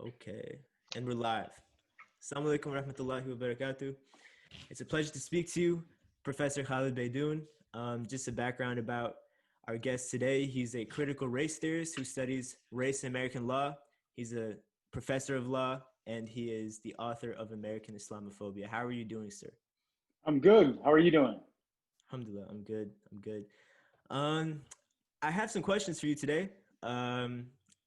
Okay. And we're live. Assalamu alaikum wa rahmatullahi wa barakatuh. It's a pleasure to speak to you, Professor Khaled Beydoun. Just a background about our guest today. He's a critical race theorist who studies race and American law. He's a professor of law, and he is the author of American Islamophobia. How are you doing, sir? I'm good. How are you doing? Alhamdulillah, I'm good. I'm good. Um, I have some questions for you today.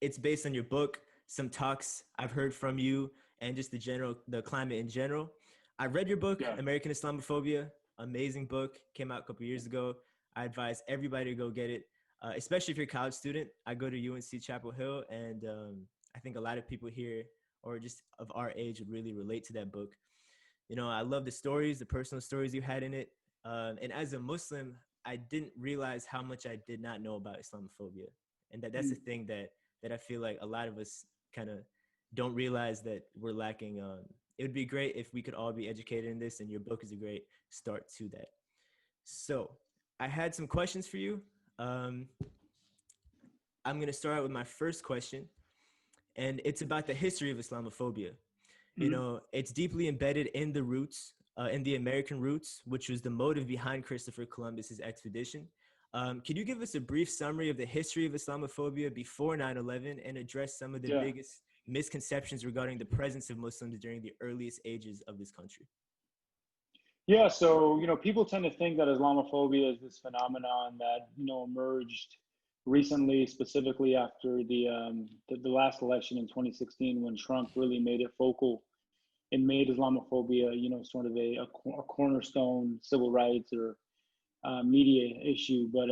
It's based on your book, some talks I've heard from you, and just the climate in general. I read your book, Yeah. American Islamophobia. Amazing book. Came out a couple years ago. I advise everybody to go get it, especially if you're a college student. I go to UNC Chapel Hill, and I think a lot of people here, or just of our age, would really relate to that book. You know, I love the stories, the personal stories you had in it. And as a Muslim, I didn't realize how much I did not know about Islamophobia, and that's the Mm. thing that I feel like a lot of us kind of don't realize that we're lacking. It would be great if we could all be educated in this, and your book is a great start to that. So I had some questions for you. Um, I'm going to start out with my first question, and it's about the history of Islamophobia. You Mm. know, it's deeply embedded in the roots, in the American roots, which was the motive behind Christopher Columbus's expedition. Can you give us a brief summary of the history of Islamophobia before 9/11 and address some of the Yeah. biggest misconceptions regarding the presence of Muslims during the earliest ages of this country? Yeah. So, people tend to think that Islamophobia is this phenomenon that, emerged recently, specifically after the last election in 2016, when Trump really made it focal and made Islamophobia, sort of a cornerstone civil rights or media issue. But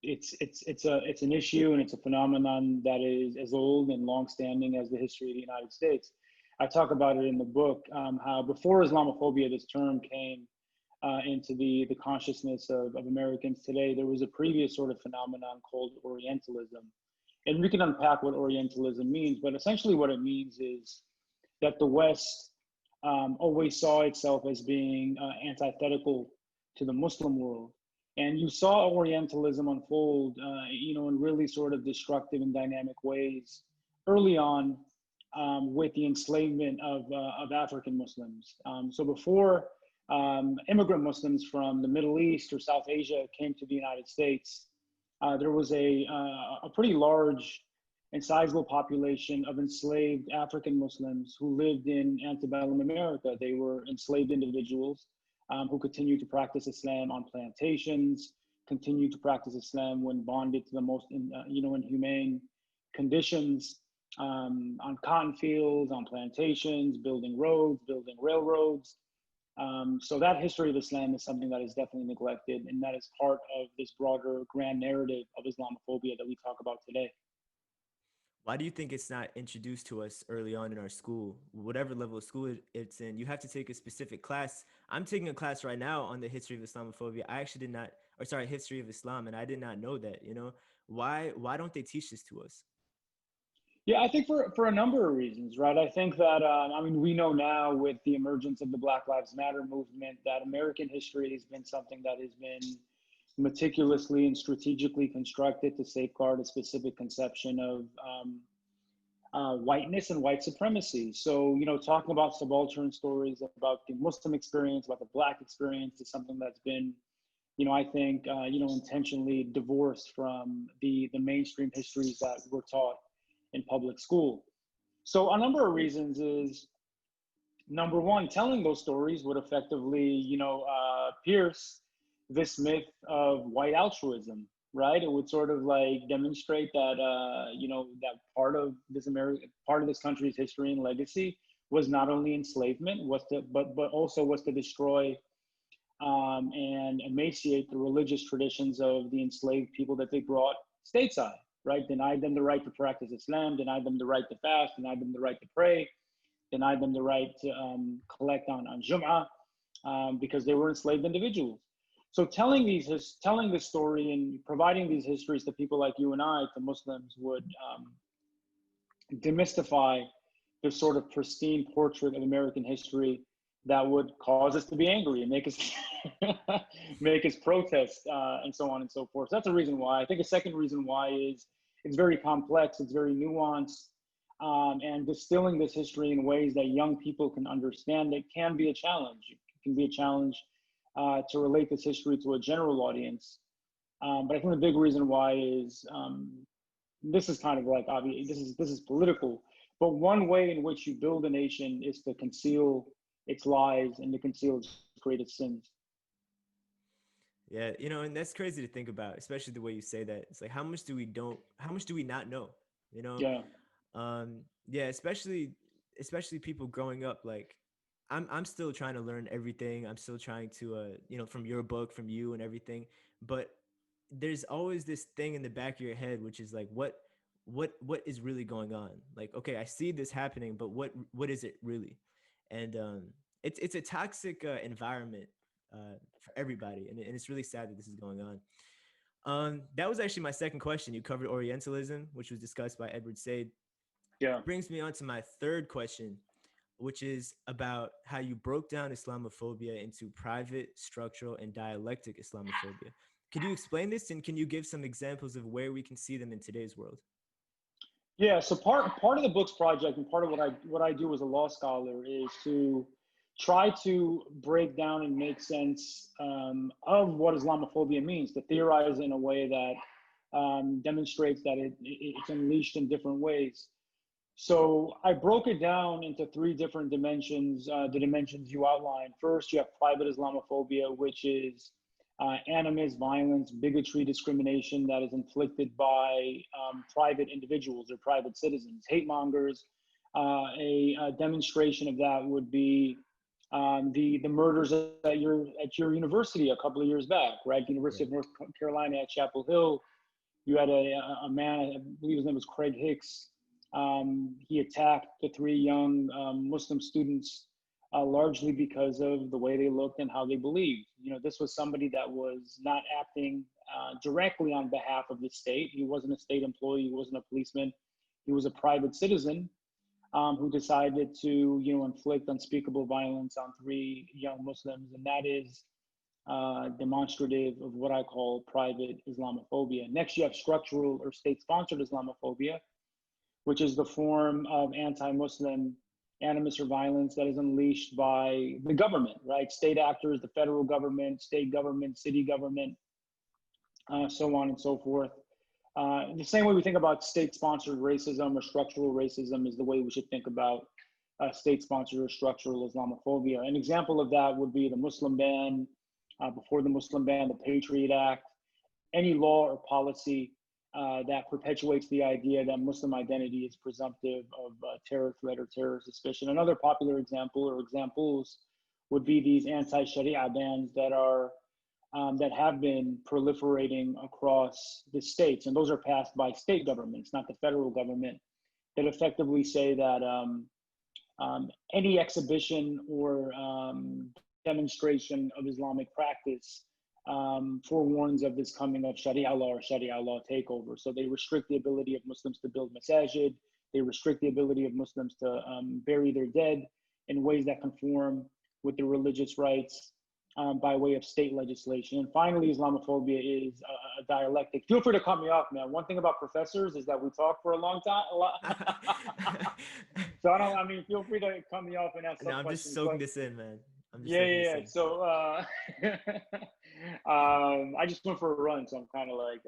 it's an issue, and it's a phenomenon that is as old and longstanding as the history of the United States. I talk about it in the book, how before Islamophobia, this term came into the consciousness of Americans today. There was a previous sort of phenomenon called Orientalism, and we can unpack what Orientalism means. But essentially, what it means is that the West always saw itself as being antithetical to the Muslim world. And you saw Orientalism unfold, in really sort of destructive and dynamic ways early on, with the enslavement of African Muslims. So before immigrant Muslims from the Middle East or South Asia came to the United States, there was a pretty large and sizable population of enslaved African Muslims who lived in antebellum America. They were enslaved individuals who continued to practice Islam on plantations, continued to practice Islam when bonded to the most, inhumane conditions, on cotton fields, on plantations, building roads, building railroads. So that history of Islam is something that is definitely neglected, and that is part of this broader grand narrative of Islamophobia that we talk about today. Why do you think it's not introduced to us early on in our school, whatever level of school it's in? You have to take a specific class. I'm taking a class right now on the history of Islamophobia. I actually did not, or sorry, history of Islam, and I did not know that. You know, why don't they teach this to us? Yeah, I think for a number of reasons, right? I think that, we know now with the emergence of the Black Lives Matter movement that American history has been something that has been meticulously and strategically constructed to safeguard a specific conception of whiteness and white supremacy. So, talking about subaltern stories about the Muslim experience, about the Black experience is something that's been, I think, intentionally divorced from the mainstream histories that were taught in public school. So a number of reasons is, number one, telling those stories would effectively, pierce this myth of white altruism, right? It would sort of like demonstrate that, that part of this country's history and legacy was not only enslavement, but also was to destroy and emaciate the religious traditions of the enslaved people that they brought stateside, right? Denied them the right to practice Islam, denied them the right to fast, denied them the right to pray, denied them the right to collect on Jum'ah, because they were enslaved individuals. So telling this story and providing these histories to people like you and I, to Muslims, would demystify this sort of pristine portrait of American history that would cause us to be angry and make us make us protest, and so on and so forth. So that's a reason why. I think a second reason why is it's very complex, it's very nuanced, and distilling this history in ways that young people can understand. It can be a challenge. It can be a challenge to relate this history to a general audience. But I think the big reason why is this is kind of like obvious. This is political. But one way in which you build a nation is to conceal its lies and to conceal its greatest sins. Yeah, you know, and that's crazy to think about, especially the way you say that. It's like how much do we not know? You know, Yeah, yeah, especially people growing up. Like, I'm still trying to learn everything. I'm still trying to, you know, from your book, from you, and everything. But there's always this thing in the back of your head, which is like, what is really going on? Like, okay, I see this happening, but what is it really? And it's a toxic environment for everybody, and it's really sad that this is going on. That was actually my second question. You covered Orientalism, which was discussed by Edward Said. yeah. Brings me on to my third question, which is about how you broke down Islamophobia into private, structural, and dialectic Islamophobia. Could you explain this, and can you give some examples of where we can see them in today's world? Yeah, so part of the books project and part of what I do as a law scholar is to try to break down and make sense of what Islamophobia means, to theorize in a way that demonstrates that it's unleashed in different ways. So I broke it down into three different dimensions, the dimensions you outlined. First, you have private Islamophobia, which is animus, violence, bigotry, discrimination that is inflicted by private individuals or private citizens, hate mongers. A demonstration of that would be the murders at your university a couple of years back, right? Yeah. University of North Carolina at Chapel Hill. You had a man, I believe his name was Craig Hicks. He attacked the three young Muslim students largely because of the way they looked and how they believed. You know, this was somebody that was not acting directly on behalf of the state. He wasn't a state employee. He wasn't a policeman. He was a private citizen who decided to, inflict unspeakable violence on three young Muslims, and that is demonstrative of what I call private Islamophobia. Next, you have structural or state-sponsored Islamophobia, which is the form of anti-Muslim animus or violence that is unleashed by the government, right? State actors, the federal government, state government, city government, so on and so forth. The same way we think about state-sponsored racism or structural racism is the way we should think about state-sponsored or structural Islamophobia. An example of that would be the Muslim ban, before the Muslim ban, the Patriot Act, any law or policy that perpetuates the idea that Muslim identity is presumptive of terror threat or terror suspicion. Another popular example or examples would be these anti-Sharia bans that have been proliferating across the states, and those are passed by state governments, not the federal government, that effectively say that any exhibition or demonstration of Islamic practice forewarns of this coming of Sharia law or Sharia law takeover. So they restrict the ability of Muslims to build masajid. They restrict the ability of Muslims to bury their dead in ways that conform with their religious rights by way of state legislation. And finally, Islamophobia is a dialectic. Feel free to cut me off, man. One thing about professors is that we talk for a long time, a lot. So feel free to cut me off and ask No, some I'm just questions. soaking But this in, man. I'm just yeah, soaking this yeah, yeah. in. So I just went for a run, so I'm kind of like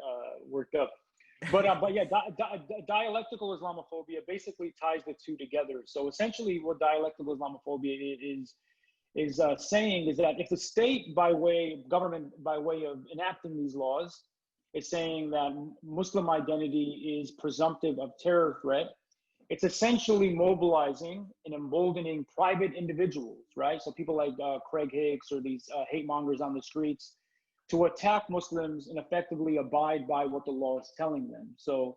worked up. But yeah, dialectical Islamophobia basically ties the two together. So essentially, what dialectical Islamophobia is saying is that if the state, by way of government, by way of enacting these laws, is saying that Muslim identity is presumptive of terror threat, it's essentially mobilizing and emboldening private individuals, right? So people like Craig Hicks or these hate mongers on the streets to attack Muslims and effectively abide by what the law is telling them. So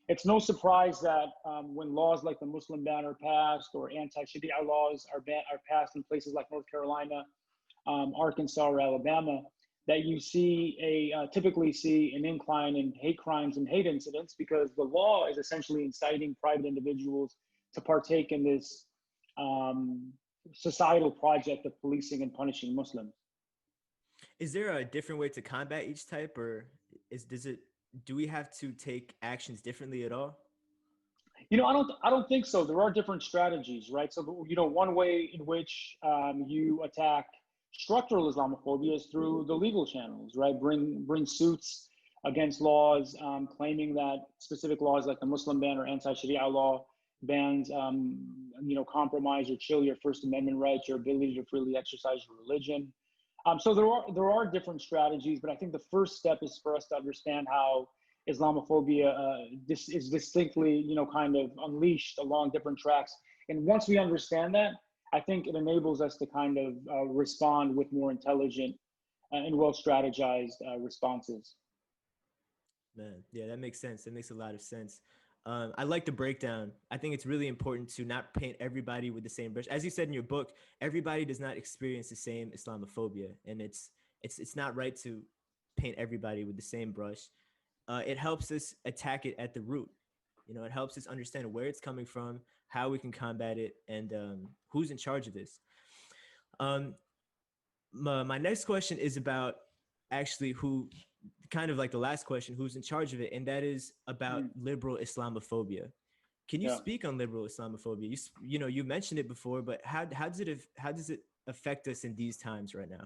it's no surprise that when laws like the Muslim ban are passed or anti-Sharia laws are passed in places like North Carolina, Arkansas, or Alabama, that you typically see an incline in hate crimes and hate incidents because the law is essentially inciting private individuals to partake in this societal project of policing and punishing Muslims. Is there a different way to combat each type, or do we have to take actions differently at all? I don't think so. There are different strategies, right? So, one way in which you attack structural Islamophobia is through the legal channels, right? Bring suits against laws claiming that specific laws like the Muslim ban or anti-Sharia law bans, compromise or chill your First Amendment rights, your ability to freely exercise your religion. So there are different strategies, but I think the first step is for us to understand how Islamophobia this is distinctly, kind of unleashed along different tracks. And once we understand that, I think it enables us to kind of respond with more intelligent and well strategized responses. Man, yeah, that makes sense. That makes a lot of sense. I like the breakdown. I think it's really important to not paint everybody with the same brush. As you said in your book, everybody does not experience the same Islamophobia, and it's not right to paint everybody with the same brush. It helps us attack it at the root. It helps us understand where it's coming from, how we can combat it, and who's in charge of this. Um, my next question is about actually who, kind of like the last question, who's in charge of it, and that is about Mm, liberal Islamophobia. Can you yeah. speak on liberal Islamophobia? You mentioned it before, but how does it affect us in these times right now?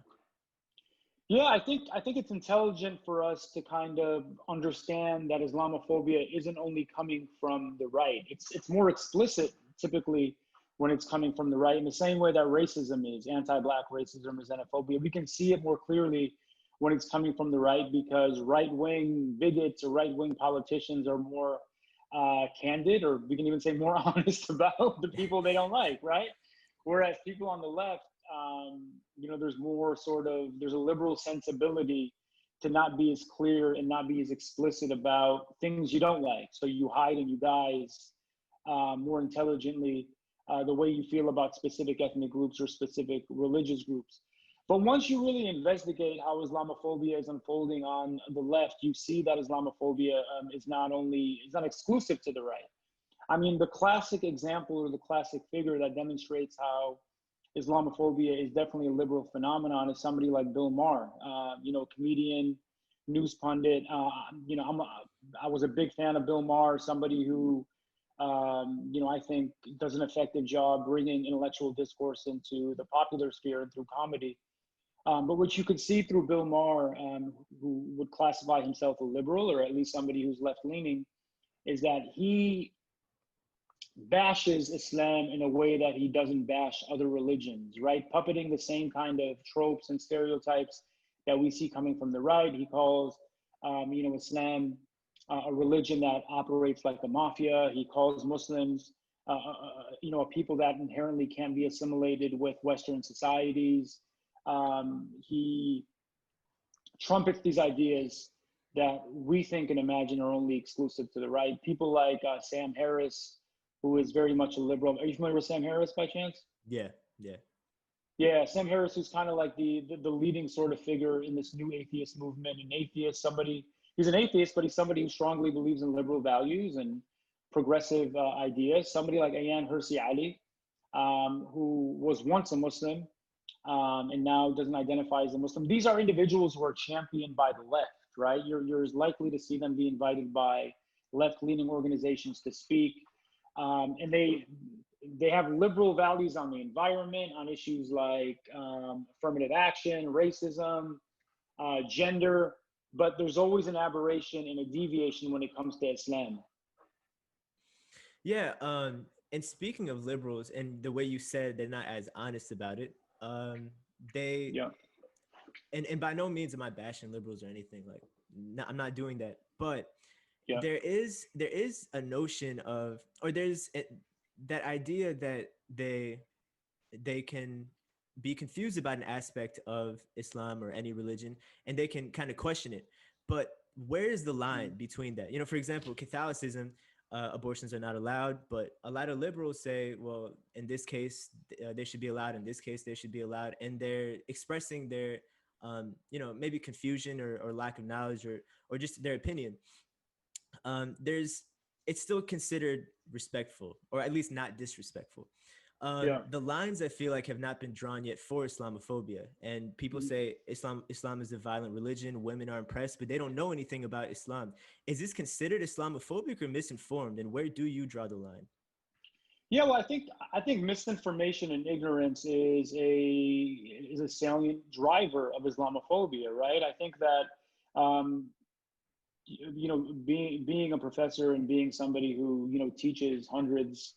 Yeah, I think it's intelligent for us to kind of understand that Islamophobia isn't only coming from the right. It's more explicit typically when it's coming from the right, in the same way that racism is, anti-black racism or xenophobia. We can see it more clearly when it's coming from the right because right-wing bigots or right-wing politicians are more candid, or we can even say more honest about the people they don't like, right? Whereas people on the left, there's a liberal sensibility to not be as clear and not be as explicit about things you don't like. So you hide and you guise more intelligently the way you feel about specific ethnic groups or specific religious groups. But once you really investigate how Islamophobia is unfolding on the left, you see that Islamophobia is not exclusive to the right. I mean, the classic example or the classic figure that demonstrates how Islamophobia is definitely a liberal phenomenon is somebody like Bill Maher, comedian, news pundit. I was a big fan of Bill Maher, somebody who, I think does an effective job bringing intellectual discourse into the popular sphere and through comedy. But what you could see through Bill Maher, who would classify himself a liberal or at least somebody who's left leaning, is that he bashes Islam in a way that he doesn't bash other religions, right? Puppeting the same kind of tropes and stereotypes that we see coming from the right. He calls, Islam a religion that operates like a mafia. He calls Muslims, a people that inherently can't be assimilated with Western societies. He trumpets these ideas that we think and imagine are only exclusive to the right. People like Sam Harris, who is very much a liberal. Are you familiar with Sam Harris by chance? Yeah, yeah, Yeah, Sam Harris, who's kind of like the leading sort of figure in this new atheist movement. An atheist, he's an atheist, but he's somebody who strongly believes in liberal values and progressive ideas. Somebody like Ayan Hirsi Ali, who was once a Muslim and now doesn't identify as a Muslim. These are individuals who are championed by the left, right? You're as likely to see them be invited by left-leaning organizations to speak, and they have liberal values on the environment, on issues like affirmative action, racism, gender, but there's always an aberration and a deviation when it comes to Islam. yeah. And speaking of liberals, and the way you said they're not as honest about it, they Yeah, and by no means am I bashing liberals or anything. Like, no, I'm not doing that. But yeah, there is a notion of, or that idea that they can be confused about an aspect of Islam or any religion, and they can kind of question it. But where is the line mm, between that? For example, Catholicism, abortions are not allowed, but a lot of liberals say, well, in this case, they should be allowed. In this case, they should be allowed, and they're expressing their, maybe confusion or lack of knowledge or just their opinion. There's It's still considered respectful, or at least not disrespectful. Yeah. The lines I feel like have not been drawn yet for Islamophobia. And people Mhm. say Islam is a violent religion. Women are impressed, but they don't know anything about Islam. Is this considered Islamophobic or misinformed? And where do you draw the line? Yeah, well, I think misinformation and ignorance is a salient driver of Islamophobia, right? I think that being a professor and being somebody who teaches hundreds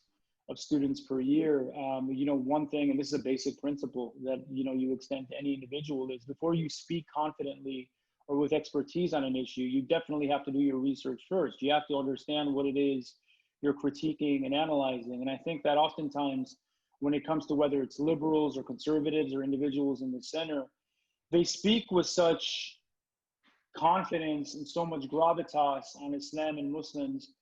of students per year, one thing, and this is a basic principle that you extend to any individual, is before you speak confidently or with expertise on an issue, you definitely have to do your research first. You have to understand what it is you're critiquing and analyzing. And I think that oftentimes, when it comes to whether it's liberals or conservatives or individuals in the center, they speak with such confidence and so much gravitas on Islam and Muslims,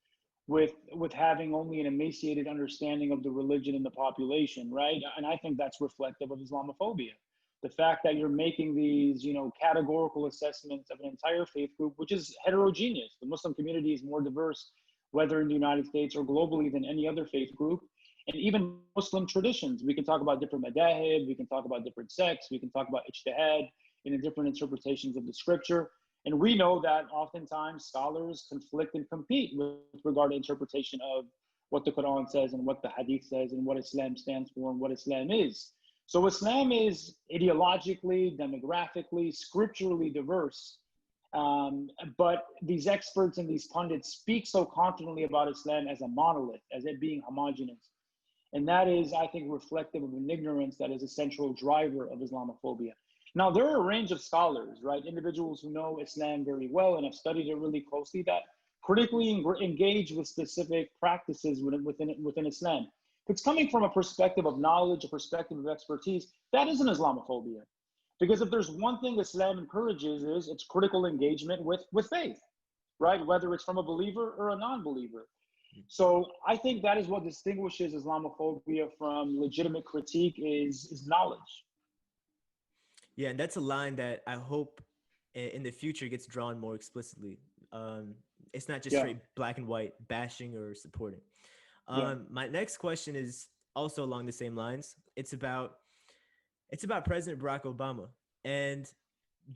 with having only an emaciated understanding of the religion and the population, right? And I think that's reflective of Islamophobia. The fact that you're making these, categorical assessments of an entire faith group, which is heterogeneous. The Muslim community is more diverse, whether in the United States or globally, than any other faith group. And even Muslim traditions. We can talk about different madahib, we can talk about different sects, we can talk about ijtihad in the different interpretations of the scripture. And we know that oftentimes scholars conflict and compete with regard to interpretation of what the Quran says and what the Hadith says and what Islam stands for and what Islam is. So Islam is ideologically, demographically, scripturally diverse. But these experts and these pundits speak so confidently about Islam as a monolith, as it being homogenous. And that is, I think, reflective of an ignorance that is a central driver of Islamophobia. Now, there are a range of scholars, right? Individuals who know Islam very well and have studied it really closely, that critically engage with specific practices within Islam. If it's coming from a perspective of knowledge, a perspective of expertise, that isn't Islamophobia. Because if there's one thing Islam encourages, is it's critical engagement with faith, right? Whether it's from a believer or a non-believer. So I think that is what distinguishes Islamophobia from legitimate critique is knowledge. Yeah, and that's a line that I hope in the future gets drawn more explicitly. It's not just Yeah, straight black and white bashing or supporting. yeah, My next question is also along the same lines. It's about President Barack Obama, and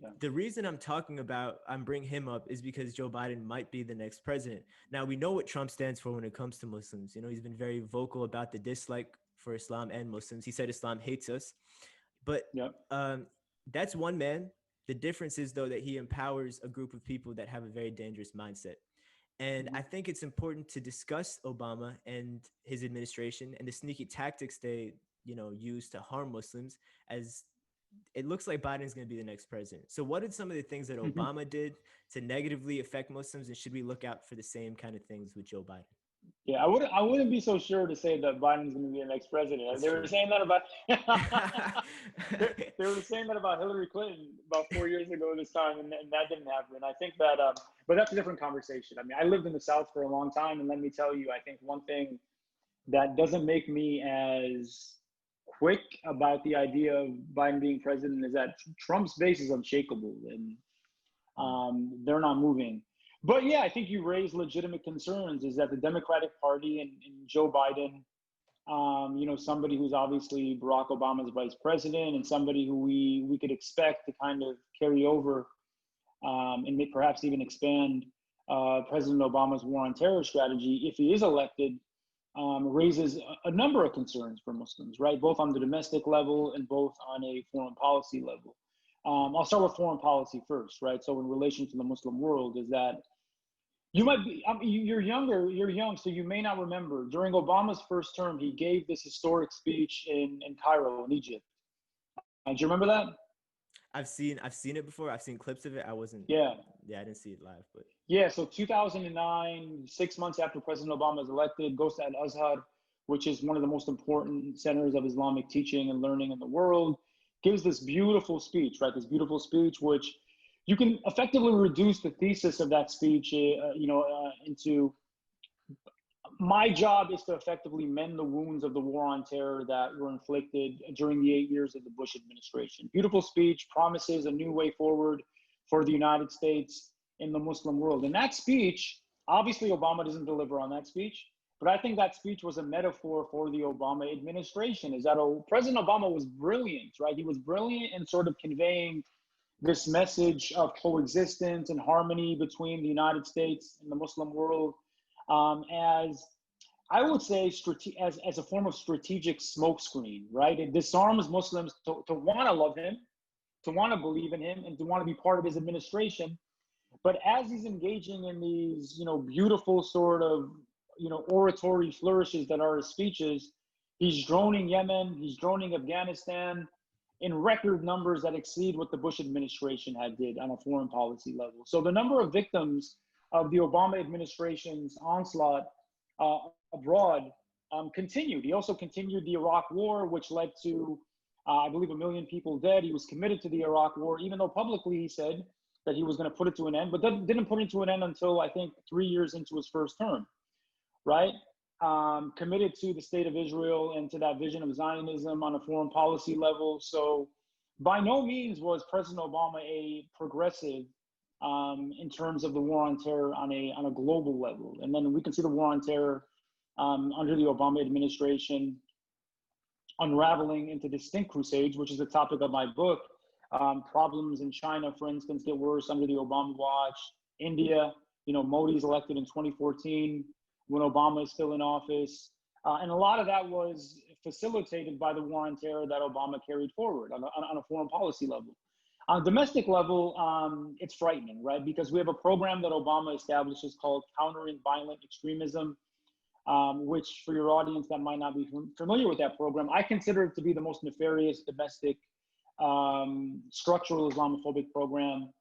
yeah. the reason I'm bringing him up is because Joe Biden might be the next president. Now we know what Trump stands for when it comes to Muslims. He's been very vocal about the dislike for Islam and Muslims. He said Islam hates us, but Yeah. um, that's one man. The difference is though that he empowers a group of people that have a very dangerous mindset. And Mhm. I think it's important to discuss Obama and his administration and the sneaky tactics they, use to harm Muslims, as it looks like Biden's going to be the next president. So what are some of the things that Mhm. Obama did to negatively affect Muslims, and should we look out for the same kind of things with Joe Biden? Yeah, I wouldn't be so sure to say that Biden's going to be the next president. That's They were true. saying that about they were saying that about Hillary Clinton about 4 years ago this time, and that didn't happen. I think that, but that's a different conversation. I mean, I lived in the South for a long time, and let me tell you, I think one thing that doesn't make me as quick about the idea of Biden being president is that Trump's base is unshakable, and Mm. they're not moving. But yeah, I think you raise legitimate concerns. Is that the Democratic Party and Joe Biden, somebody who's obviously Barack Obama's vice president and somebody who we could expect to kind of carry over and perhaps even expand President Obama's war on terror strategy if he is elected, raises a number of concerns for Muslims, right? Both on the domestic level and both on a foreign policy level. I'll start with foreign policy first, right? So in relation to the Muslim world, is that you might be, you're young, so you may not remember. During Obama's first term, he gave this historic speech in Cairo, in Egypt. Do you remember that? I've seen it before. I've seen clips of it. Yeah. I didn't see it live, but Yeah, so 2009, 6 months after President Obama is elected, goes to Al Azhar, which is one of the most important centers of Islamic teaching and learning in the world, gives this beautiful speech, right? This beautiful speech, which you can effectively reduce the thesis of that speech, into my job is to effectively mend the wounds of the war on terror that were inflicted during the 8 years of the Bush administration. Beautiful speech, promises a new way forward for the United States in the Muslim world. And that speech, obviously Obama doesn't deliver on that speech, But I think that speech was a metaphor for the Obama administration. Is that President Obama was brilliant, right? He was brilliant in sort of conveying this message of coexistence and harmony between the United States and the Muslim world, as I would say, as a form of strategic smokescreen, right? It disarms Muslims to want to love him, to want to believe in him, and to want to be part of his administration. But as he's engaging in these, beautiful sort of, oratory flourishes that are his speeches, he's droning Yemen, he's droning Afghanistan in record numbers that exceed what the Bush administration had did on a foreign policy level. So the number of victims of the Obama administration's onslaught abroad continued. He also continued the Iraq War, which led to, I believe, 1 million people dead. He was committed to the Iraq War, even though publicly he said that he was going to put it to an end, but didn't put it to an end until, I think, 3 years into his first term, right? Committed to the state of Israel and to that vision of Zionism on a foreign policy level. So by no means was President Obama a progressive in terms of the war on terror on a global level. And then we can see the war on terror under the Obama administration unraveling into distinct crusades, which is the topic of my book. Problems in China, for instance, get worse under the Obama watch. India, Modi's elected in 2014 when Obama is still in office. And a lot of that was facilitated by the war on terror that Obama carried forward on a foreign policy level. On a domestic level, it's frightening, right? Because we have a program that Obama establishes called Countering Violent Extremism, which, for your audience that might not be familiar with that program, I consider it to be the most nefarious domestic structural Islamophobic program,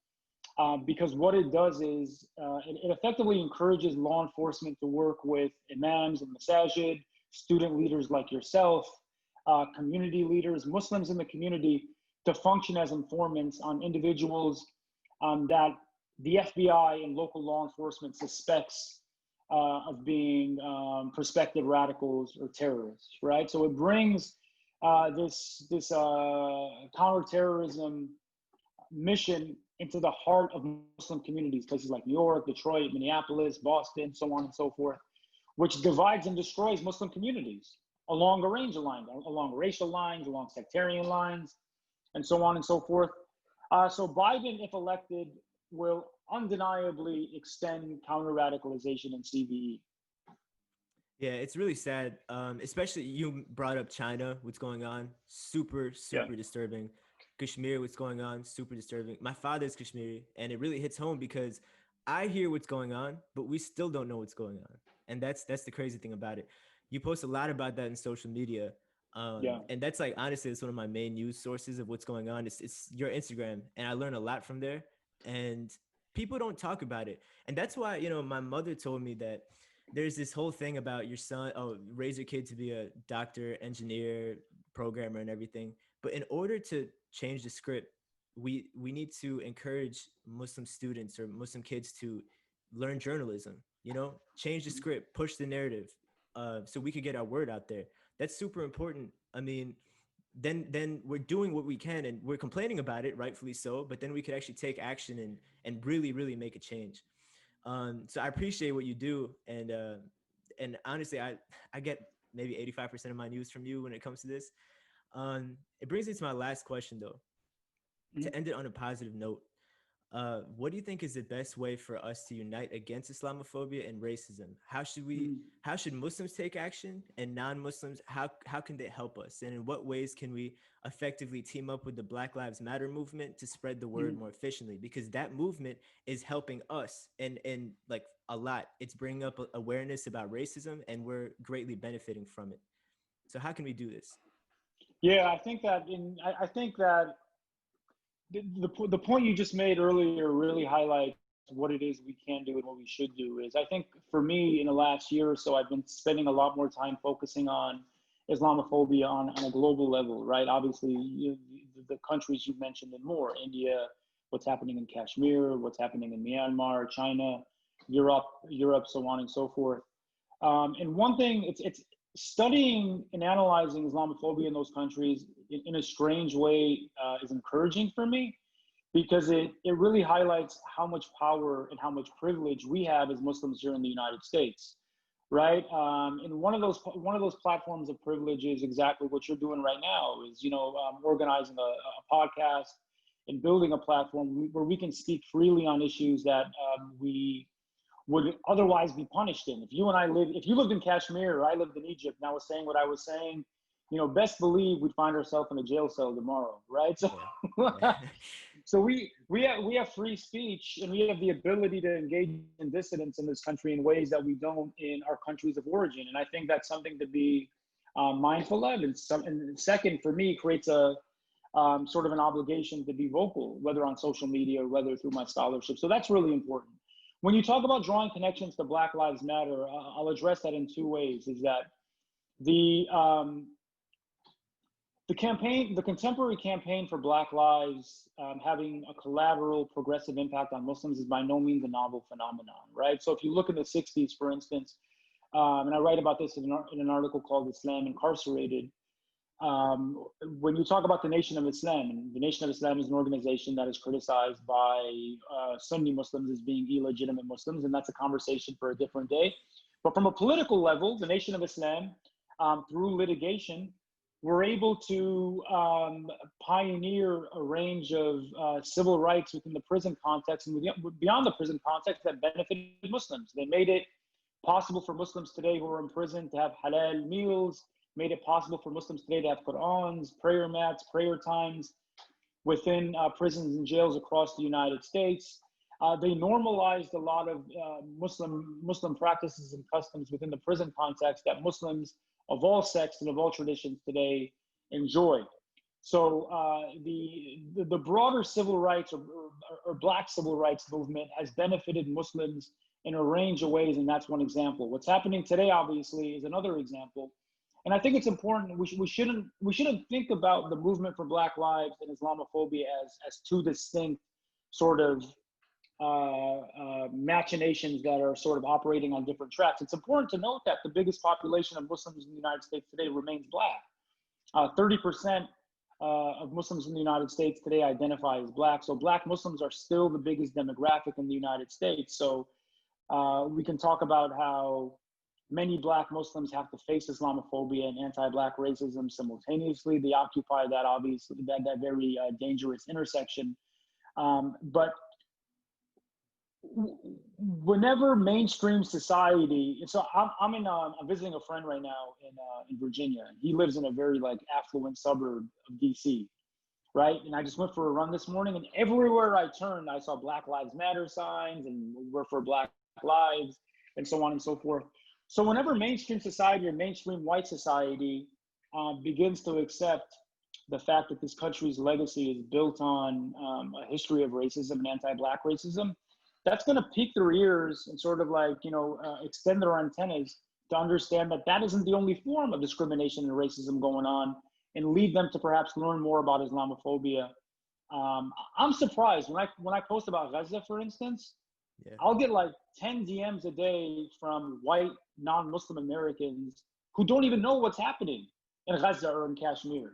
because what it does is it effectively encourages law enforcement to work with imams and masajid, student leaders like yourself, community leaders, Muslims in the community, to function as informants on individuals that the FBI and local law enforcement suspects of being prospective radicals or terrorists, right? So it brings this counterterrorism mission into the heart of Muslim communities, places like New York, Detroit, Minneapolis, Boston, so on and so forth, which divides and destroys Muslim communities along a range of lines, along racial lines, along sectarian lines, and so on and so forth. So Biden, if elected, will undeniably extend counter-radicalization in CVE. Yeah, it's really sad. Especially you brought up China, what's going on, super disturbing. Kashmir, what's going on, super disturbing. My father's Kashmiri, and it really hits home because I hear what's going on, but we still don't know what's going on. And that's the crazy thing about it. You post a lot about that in social media. And that's like, honestly, it's one of my main news sources of what's going on. It's your Instagram. And I learn a lot from there. And people don't talk about it. And that's why, my mother told me that there's this whole thing about your son, raise your kid to be a doctor, engineer, programmer, and everything. But in order to change the script, we need to encourage Muslim students or Muslim kids to learn journalism, change the script, push the narrative, so we could get our word out there. That's super important. I mean, then we're doing what we can, and we're complaining about it, rightfully so, but then we could actually take action and really, really make a change. So I appreciate what you do. And honestly, I get maybe 85% of my news from you when it comes to this. It brings me to my last question, though. Mm-hmm. To end it on a positive note, what do you think is the best way for us to unite against Islamophobia and racism? How should Muslims take action, and non-Muslims, how can they help us? And in what ways can we effectively team up with the Black Lives Matter movement to spread the word more efficiently? Because that movement is helping us and like a lot. It's bringing up awareness about racism, and we're greatly benefiting from it. So how can we do this? Yeah, I think that the point you just made earlier really highlights what it is we can do and what we should do. Is, I think for me in the last year or so, I've been spending a lot more time focusing on Islamophobia on a global level, right? Obviously, the countries you mentioned and more, India, what's happening in Kashmir, what's happening in Myanmar, China, Europe, so on and so forth. And one thing, it's studying and analyzing Islamophobia in those countries in a strange way is encouraging for me, because it really highlights how much power and how much privilege we have as Muslims here in the United States, right? And one of those platforms of privilege is exactly what you're doing right now. Is organizing a podcast and building a platform where we can speak freely on issues that we would otherwise be punished in. If you lived in Kashmir or I lived in Egypt and I was saying what I was saying, best believe we'd find ourselves in a jail cell tomorrow, right? So, Yeah. so we have free speech, and we have the ability to engage in dissidents in this country in ways that we don't in our countries of origin. And I think that's something to be mindful of. And second, for me, creates a sort of an obligation to be vocal, whether on social media or whether through my scholarship. So that's really important. When you talk about drawing connections to Black Lives Matter, I'll address that in two ways. Is that the contemporary campaign for Black Lives having a collateral progressive impact on Muslims is by no means a novel phenomenon, right? So if you look in the 60s, for instance, and I write about this in an article called Islam Incarcerated, when you talk about the Nation of Islam, and the Nation of Islam is an organization that is criticized by Sunni Muslims as being illegitimate Muslims, and that's a conversation for a different day. But from a political level, the Nation of Islam, through litigation, were able to pioneer a range of civil rights within the prison context and beyond the prison context that benefited Muslims. They made it possible for Muslims today who are in prison to have halal meals, made it possible for Muslims today to have Qur'ans, prayer mats, prayer times within prisons and jails across the United States. They normalized a lot of Muslim practices and customs within the prison context that Muslims of all sects and of all traditions today enjoy. So the broader civil rights or Black civil rights movement has benefited Muslims in a range of ways, and that's one example. What's happening today, obviously, is another example. And I think it's important. We shouldn't think about the movement for Black lives and Islamophobia as two distinct sort of machinations that are sort of operating on different tracks. It's important to note that the biggest population of Muslims in the United States today remains Black. 30% of Muslims in the United States today identify as Black. So Black Muslims are still the biggest demographic in the United States. So we can talk about how many Black Muslims have to face Islamophobia and anti-Black racism simultaneously. They occupy that, obviously, that very dangerous intersection. But whenever mainstream society, so I'm visiting a friend right now in Virginia. He lives in a very affluent suburb of DC, right? And I just went for a run this morning, and everywhere I turned, I saw Black Lives Matter signs and we're for Black lives and so on and so forth. So whenever mainstream society or mainstream white society begins to accept the fact that this country's legacy is built on a history of racism and anti-Black racism, that's going to pique their ears and sort of extend their antennas to understand that that isn't the only form of discrimination and racism going on, and lead them to perhaps learn more about Islamophobia. I'm surprised when I post about Gaza, for instance, yeah. I'll get 10 DMs a day from white non-Muslim Americans who don't even know what's happening in Gaza or in Kashmir,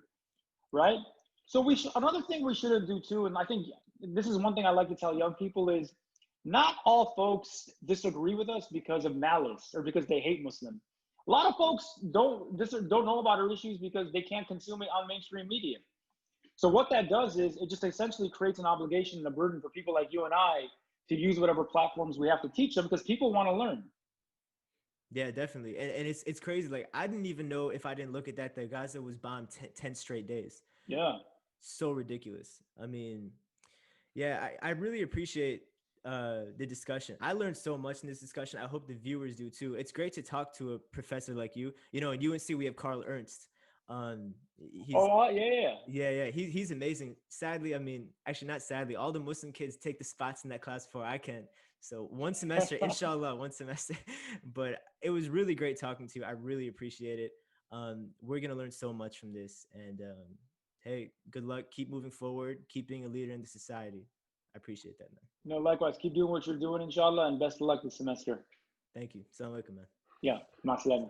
right? So another thing we shouldn't do too, and I think this is one thing I like to tell young people, is not all folks disagree with us because of malice or because they hate Muslim. A lot of folks don't know about our issues because they can't consume it on mainstream media. So what that does is it just essentially creates an obligation and a burden for people like you and I to use whatever platforms we have to teach them, because people want to learn. Yeah, definitely. And it's crazy. I didn't even know, if I didn't look at that Gaza was bombed 10 straight days. Yeah. So ridiculous. I mean, yeah, I really appreciate the discussion. I learned so much in this discussion. I hope the viewers do too. It's great to talk to a professor like you. In UNC, we have Carl Ernst. He's amazing. Sadly, actually not sadly, all the Muslim kids take the spots in that class before I can. So one semester, inshallah, one semester. But it was really great talking to you. I really appreciate it. We're gonna learn so much from this. And hey, good luck. Keep moving forward. Keep being a leader in the society. I appreciate that, man. No, likewise. Keep doing what you're doing, inshallah, and best of luck this semester. Thank you. Assalamu alaikum, man. Yeah, ma salama.